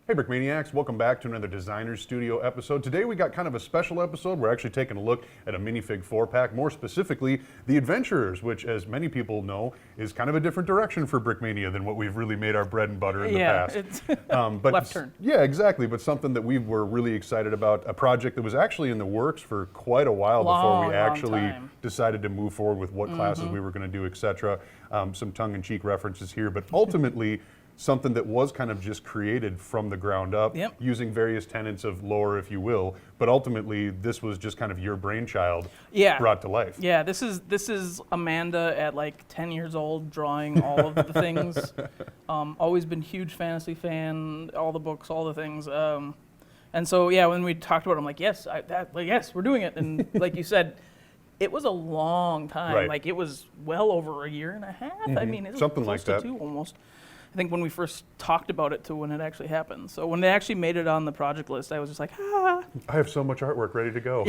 Hey Brickmaniacs, welcome back to another Designer's Studio episode. Today we got kind of a special episode. We're actually taking a look at a Minifig 4-pack, more specifically the Adventurers, which as many people know is kind of a different direction for Brickmania than what we've really made our bread and butter in the past. It's but left turn. Yeah, exactly, but something that we were really excited about, a project that was actually in the works for quite a while before we actually decided to move forward with what classes we were going to do, etc. Some tongue-in-cheek references here, but ultimately something that was kind of just created from the ground up, using various tenets of lore, if you will, but ultimately this was just kind of your brainchild brought to life. Yeah, this is Amanda at like 10 years old drawing all of the things. Always been huge fantasy fan, all the books, all the things. And so yeah, when we talked about it, I'm like, yes, yes, we're doing it. And like you said, it was a long time. Right. Like it was well over a year and a half. I mean, it was something close like to that. 2 almost. I think when we first talked about it to when it actually happened. So when they actually made it on the project list, I was just like, ah. I have so much artwork ready to go.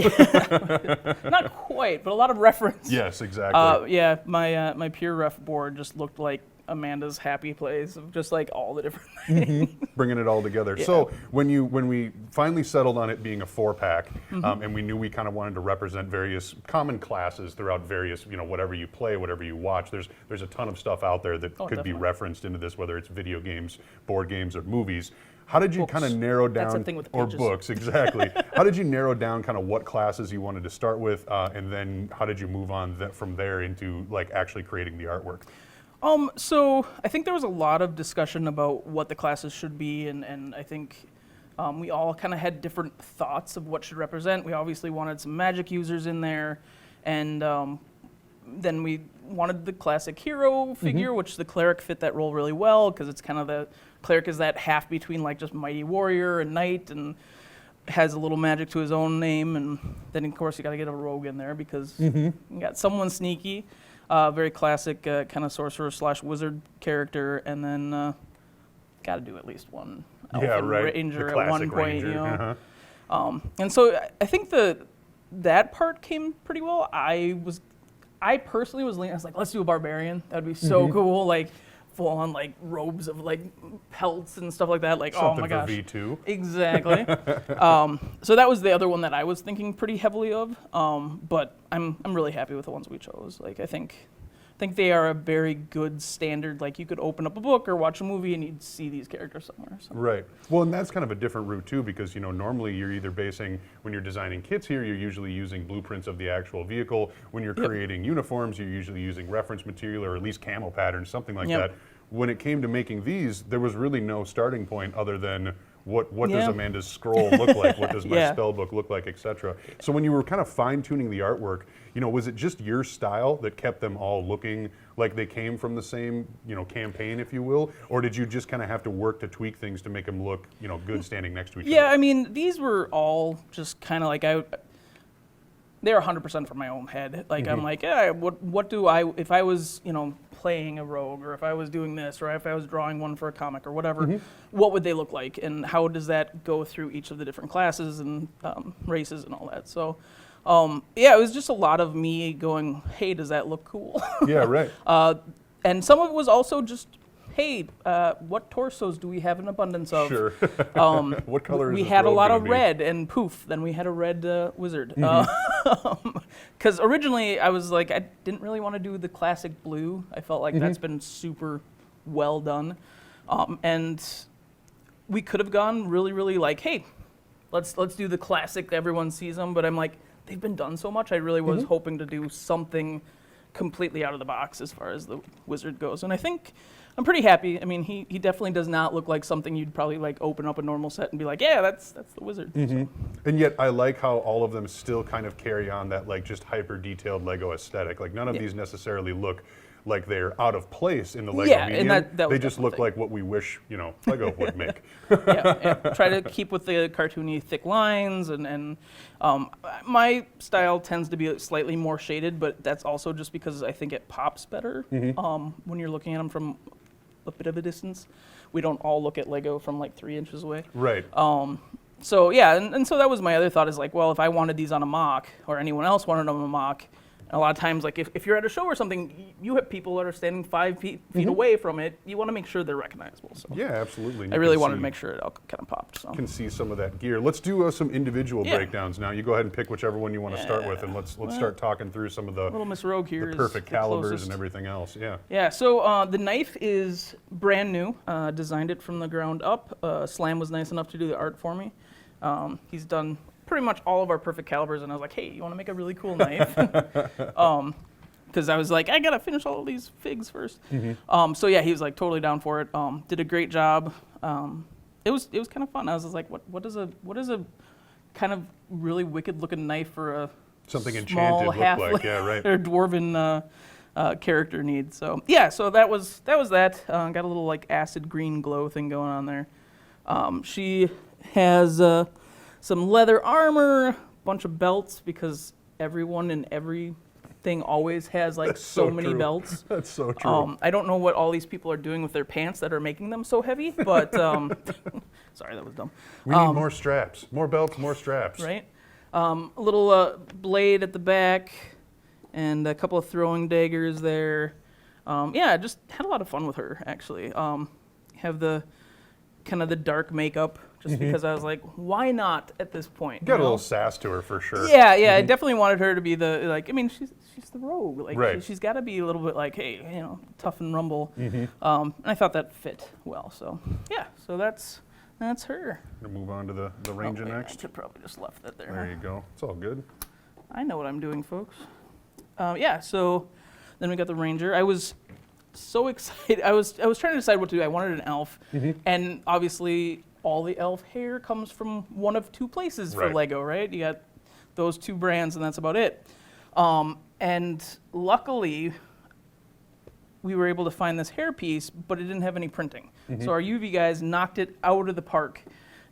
Not quite, but a lot of reference. Yes, exactly. Yeah, my peer ref board just looked like Amanda's happy place of just like all the different things. Bringing it all together. Yeah. So when we finally settled on it being a 4-pack, and we knew we kind of wanted to represent various common classes throughout various, whatever you play, whatever you watch, there's a ton of stuff out there that could be referenced into this, whether it's video games, board games, or movies. How did you kind of narrow down, That's the thing with or pages. books, exactly. How did you narrow down kind of what classes you wanted to start with, and then how did you move on from there into like actually creating the artwork? So I think there was a lot of discussion about what the classes should be, and I think we all kind of had different thoughts of what should represent. We obviously wanted some magic users in there, and then we wanted the classic hero figure, which the cleric fit that role really well, because it's kind of the cleric is that half between like just mighty warrior and knight, and has a little magic to his own name, and then of course you got to get a rogue in there because you got someone sneaky. Very classic kind of sorcerer/wizard character, and then got to do at least one elfin ranger at one point, And so I think that part came pretty well. I personally was leaning. I was like, let's do a barbarian. That'd be so cool. Like full on like robes of like pelts and stuff like that. Like something oh my gosh, for V2. Exactly. So that was the other one that I was thinking pretty heavily of. But I'm really happy with the ones we chose. Like I think they are a very good standard. Like you could open up a book or watch a movie and you'd see these characters somewhere. So. Right. Well, and that's kind of a different route too, because normally you're either basing, when you're designing kits here, you're usually using blueprints of the actual vehicle. When you're creating uniforms, you're usually using reference material or at least camo patterns, something like that. When it came to making these, there was really no starting point other than what does Amanda's scroll look like? What does my spell book look like, etc. So when you were kind of fine-tuning the artwork, was it just your style that kept them all looking like they came from the same, campaign, if you will? Or did you just kind of have to work to tweak things to make them look, good standing next to each other? Yeah, I mean, these were all just kind of like they're 100% from my own head. Like I'm like, yeah, what do I, if I was, playing a rogue, or if I was doing this, or if I was drawing one for a comic or whatever, what would they look like, and how does that go through each of the different classes and races and all that? So, yeah, it was just a lot of me going, hey, does that look cool? Yeah, right. And some of it was also just, hey, what torsos do we have in abundance of? Sure. What color is we this had a robe lot gonna of be? red, and poof, then we had a red wizard. Because originally I was like, I didn't really want to do the classic blue. I felt like that's been super well done. And we could have gone really, really like, hey, let's do the classic, everyone sees them. But I'm like, they've been done so much. I really was hoping to do something completely out of the box as far as the wizard goes. And I think I'm pretty happy. I mean, he definitely does not look like something you'd probably like open up a normal set and be like, yeah, that's the wizard. So. And yet I like how all of them still kind of carry on that like just hyper detailed Lego aesthetic. Like none of these necessarily look like they're out of place in the Lego medium. And that they just look like what we wish, Lego would make. Try to keep with the cartoony thick lines, and my style tends to be slightly more shaded, but that's also just because I think it pops better when you're looking at them from a bit of a distance. We don't all look at Lego from like 3 inches away. Right. So yeah, and so that was my other thought is like, well, if I wanted these on a mock, or anyone else wanted them on a mock, A lot of times, like if you're at a show or something, you have people that are standing 5 feet away from it. You want to make sure they're recognizable. So Yeah, absolutely. I really wanted to make sure it all kind of popped. So Can see some of that gear. Let's do some individual breakdowns now. You go ahead and pick whichever one you want to start with, and let's start talking through some of the little Miss Rogue here the is perfect the calibers closest. and everything else. Yeah. Yeah, so the knife is brand new. Designed it from the ground up. Slam was nice enough to do the art for me. He's done pretty much all of our perfect calibers, and I was like, hey, you want to make a really cool knife? Because I was like, I gotta finish all of these figs first. So yeah, he was like totally down for it. Did a great job. It was kind of fun. I was just like, what is a kind of really wicked looking knife for a Something small enchanted look like, yeah, right. or dwarven character need. So yeah, so that was that. Got a little like acid green glow thing going on there. She has some leather armor, bunch of belts, because everyone and everything always has like so many true. belts. That's so true. I don't know what all these people are doing with their pants that are making them so heavy, but sorry, that was dumb. We need more straps. More belts, more straps. Right? A little blade at the back, and a couple of throwing daggers there. Yeah, just had a lot of fun with her, actually. Have the kind of the dark makeup, just because I was like, why not at this point? Got a little sass to her for sure. Yeah, I definitely wanted her to be the, like, I mean, she's the rogue. Like, Right. she's got to be a little bit like, hey, tough and rumble. And I thought that fit well. So, yeah, so that's her. Gonna move on to the Ranger Wait, next. I should probably just left that there. There you go. It's all good. I know what I'm doing, folks. Yeah, so then we got the Ranger. I was so excited. I was trying to decide what to do. I wanted an elf, and obviously all the elf hair comes from one of two places for Right. Lego, right? You got those two brands, and that's about it. And luckily, we were able to find this hair piece, but it didn't have any printing. So our UV guys knocked it out of the park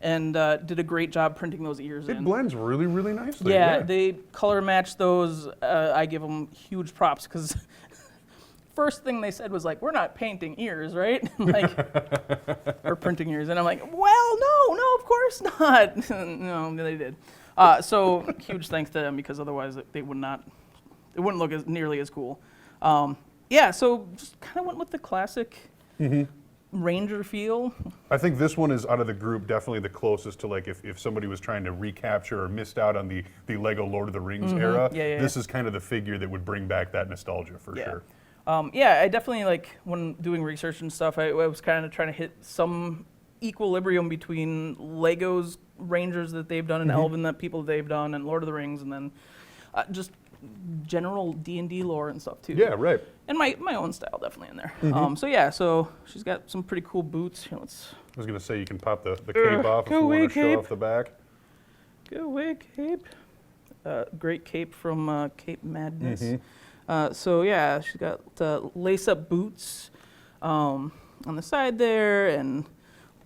and did a great job printing those ears It in. blends really, really nicely. Yeah, they color matched those. I give them huge props, because first thing they said was like, we're not painting ears, right? Like, or printing ears. And I'm like, well, no, of course not. No, they did. So huge thanks to them, because otherwise it wouldn't look nearly as cool. Yeah, so just kind of went with the classic Ranger feel. I think this one is, out of the group, definitely the closest to, like, if somebody was trying to recapture or missed out on the Lego Lord of the Rings era, Yeah. this is kind of the figure that would bring back that nostalgia for sure. Yeah, I definitely, like, when doing research and stuff, I was kind of trying to hit some equilibrium between Lego's Rangers that they've done and Elven that people they've done and Lord of the Rings, and then just general D&D lore and stuff too. Yeah, right. And my own style definitely in there. So yeah, so she's got some pretty cool boots. Here, let's I was going to say, you can pop the cape off if go you away, want to show cape. off the back. go away, cape. Great cape from Cape Madness. So yeah, she's got lace-up boots on the side there, and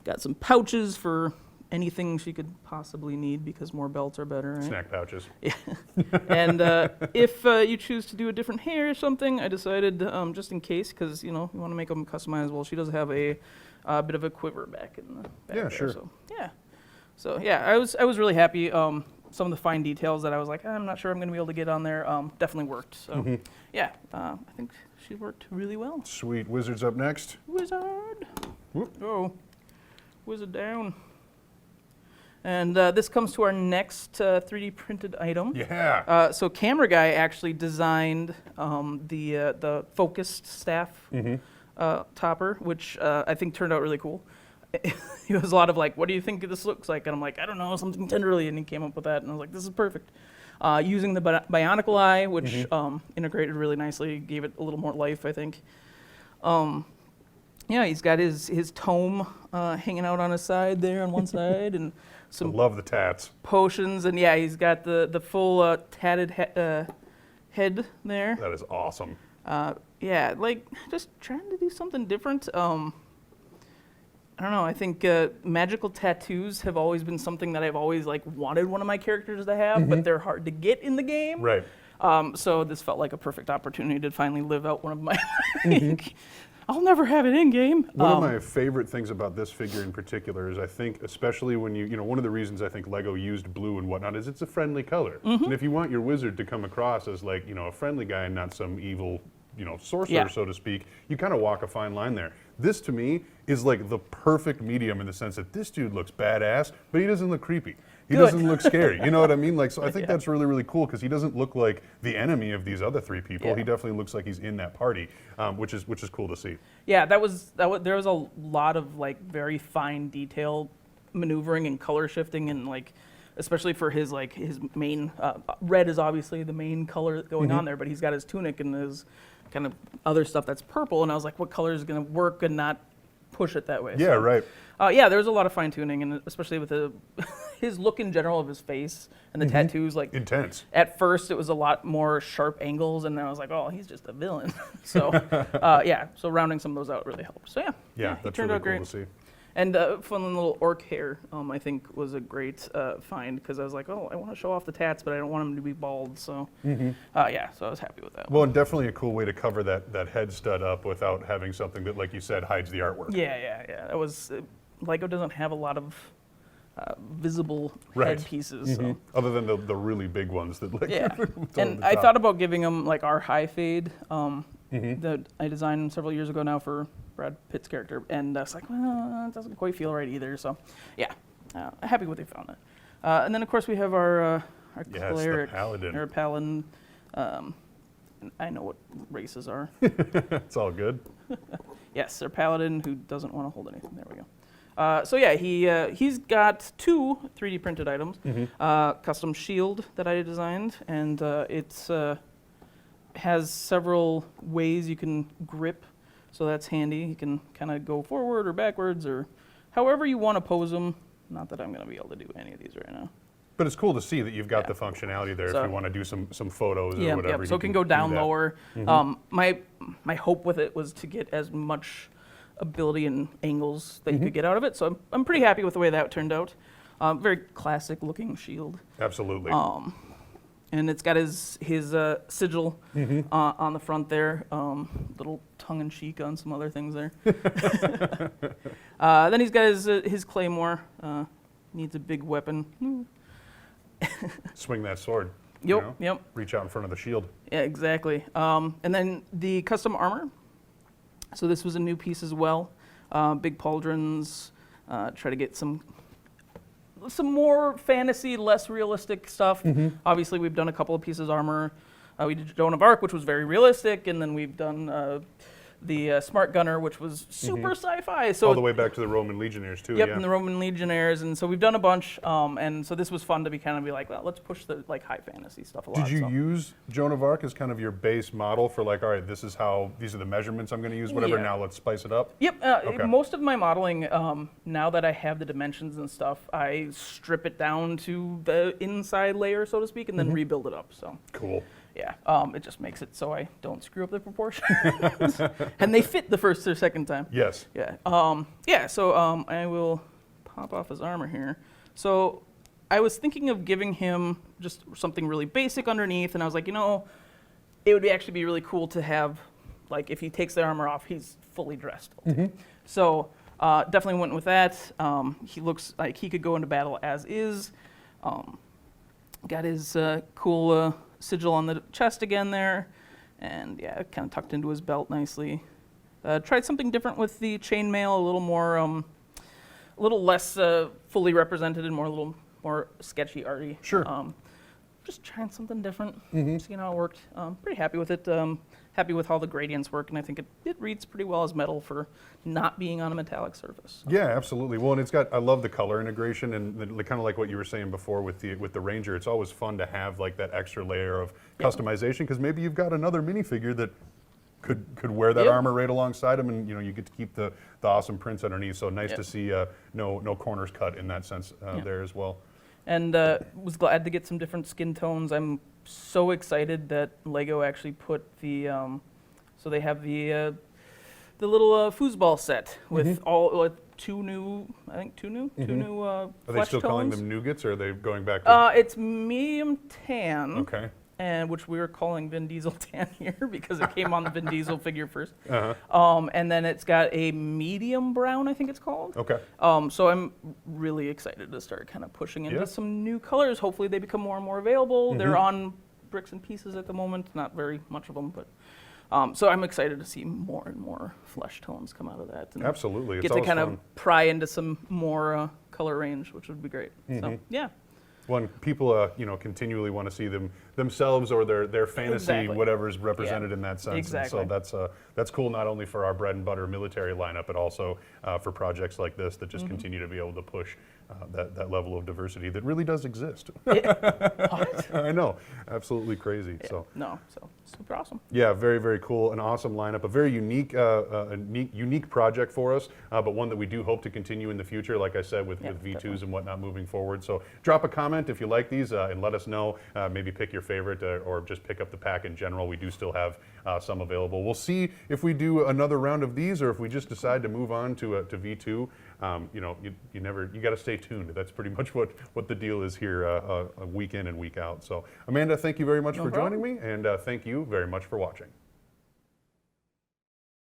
got some pouches for anything she could possibly need, because more belts are better, right? Snack pouches. And if you choose to do a different hair or something, I decided, just in case, because you want to make them customizable, she does have a bit of a quiver back in the back Yeah, there, sure. So yeah, I was really happy. Some of the fine details that I was like, I'm not sure I'm going to be able to get on there, definitely worked. So yeah, I think she worked really well. Sweet. Wizards up next. Wizard. Whoop. Oh, wizard down. And this comes to our next 3D printed item. Yeah. So Camera Guy actually designed the focused staff topper, which I think turned out really cool. He was a lot of like, what do you think this looks like? And I'm like, I don't know, something tenderly. And he came up with that, and I was like, this is perfect. Using the Bionicle eye, which integrated really nicely, gave it a little more life, I think. Yeah, he's got his tome hanging out on his side there on one side, and I some love the tats. potions, and yeah, he's got the full tatted head there. That is awesome. Yeah, like just trying to do something different. I don't know. I think magical tattoos have always been something that I've always like wanted one of my characters to have, but they're hard to get in the game. Right. So this felt like a perfect opportunity to finally live out one of my. I'll never have it in game. One of my favorite things about this figure in particular is I think, especially when you know, one of the reasons I think Lego used blue and whatnot is it's a friendly color. And if you want your wizard to come across as like, you know, a friendly guy and not some evil, you know, sorcerer, so to speak, you kind of walk a fine line there. This to me is like the perfect medium in the sense that this dude looks badass, but he doesn't look creepy. He doesn't look scary. You know what I mean? Like, so I think that's really, really cool because he doesn't look like the enemy of these other three people. He definitely looks like he's in that party, which is cool to see. Yeah, there was a lot of like very fine detail maneuvering and color shifting, and like especially for his main red is obviously the main color going on there, but he's got his tunic and his kind of other stuff that's purple, and I was like, what color is going to work and not push it that way? Yeah, so, right. Yeah, there was a lot of fine tuning, and especially with his look in general of his face and the tattoos. Like intense. At first, it was a lot more sharp angles, and then I was like, oh, he's just a villain. So yeah, so rounding some of those out really helped. So yeah, that's turned really out cool great. to see. And fun little orc hair, I think, was a great find because I was like, oh, I want to show off the tats, but I don't want him to be bald. So, yeah, so I was happy with that. Well, and definitely a cool way to cover that head stud up without having something that, like you said, hides the artwork. Yeah. That was Lego doesn't have a lot of visible head pieces. So. Other than the really big ones that like. Yeah, and I thought about giving him like our high fade that I designed several years ago now for Brad Pitt's character, and I was like, well, it doesn't quite feel right either. So, yeah, happy with they found that. And then of course we have our cleric, the Paladin. or Paladin. I know what races are. It's all good. Yes, our Paladin who doesn't want to hold anything. There we go. So yeah, he's got 2 3D printed items. Custom shield that I designed, and it's has several ways you can grip. So that's handy. You can kind of go forward or backwards or however you want to pose them. Not that I'm going to be able to do any of these right now. But it's cool to see that you've got the functionality there if you want to do some photos or whatever. So it can go down lower. My hope with it was to get as much ability and angles that you could get out of it. So I'm pretty happy with the way that turned out. Very classic looking shield. Absolutely. And it's got his sigil on the front there. Little tongue-in-cheek on some other things there. Then he's got his claymore. Needs a big weapon. Swing that sword. Yep. Reach out in front of the shield. Yeah, exactly. And then the custom armor. So this was a new piece as well. Big pauldrons. Try to get some more fantasy, less realistic stuff. Obviously, we've done a couple of pieces of armor. We did Joan of Arc, which was very realistic, and then we've done the Smart Gunner, which was super sci-fi. So all the way back to the Roman Legionnaires too. Yep, and the Roman Legionnaires, and so we've done a bunch. And so this was fun to be like, well, let's push the like high fantasy stuff a lot. Did you use Joan of Arc as kind of your base model for like, all right, these are the measurements I'm going to use, whatever. Yeah. Now let's spice it up. Yep. Most of my modeling, now that I have the dimensions and stuff, I strip it down to the inside layer, so to speak, and then rebuild it up. So cool. Yeah, it just makes it so I don't screw up the proportions, and they fit the first or second time. Yes. Yeah. So I will pop off his armor here. So I was thinking of giving him just something really basic underneath, and I was like, it would actually be really cool to have, like, if he takes the armor off, he's fully dressed. So definitely went with that. He looks like he could go into battle as is. Got his cool sigil on the chest again there, and yeah, kind of tucked into his belt nicely. Tried something different with the chainmail, a little more, a little less fully represented and a little more sketchy arty. Sure. Just trying something different, seeing how it worked. Pretty happy with it. Happy with how the gradients work, and I think it reads pretty well as metal for not being on a metallic surface. So. Yeah, absolutely. Well, and I love the color integration, and kind of like what you were saying before with the Ranger. It's always fun to have like that extra layer of customization, because maybe you've got another minifigure that could wear that armor right alongside him, and you get to keep the awesome prints underneath. So nice to see no corners cut in that sense there as well. And was glad to get some different skin tones. I'm so excited that Lego actually put the so they have the little foosball set with all two new Are they flesh still tones. calling them nougats, or are they going back? It's medium tan. Okay. and which we were calling Vin Diesel tan here because it came on the Vin Diesel figure first. Uh-huh. And then it's got a medium brown, I think it's called. Okay. So I'm really excited to start kind of pushing into Yeah. some new colors. Hopefully they become more and more available. They're on Bricks and Pieces at the moment, not very much of them, but so I'm excited to see more and more flesh tones come out of that. And Absolutely. It's get to always kind fun. of pry into some more color range, which would be great. So yeah. When people, continually want to see themselves or their fantasy, Exactly. whatever's represented Yeah. in that sense. Exactly. And so that's cool not only for our bread and butter military lineup, but also for projects like this that just continue to be able to push that level of diversity that really does exist. What? I know, absolutely crazy. So No, so super awesome. yeah, very, very cool. An awesome lineup. A very unique project for us, but one that we do hope to continue in the future, like I said, with V2s definitely. and whatnot moving forward. So drop a comment if you like these and let us know. Maybe pick your favorite or just pick up the pack in general. We do still have some available. We'll see if we do another round of these or if we just decide to move on to V2. You got to stay tuned. That's pretty much what the deal is here week in and week out. So Amanda, thank you very much for joining me, and thank you very much for watching.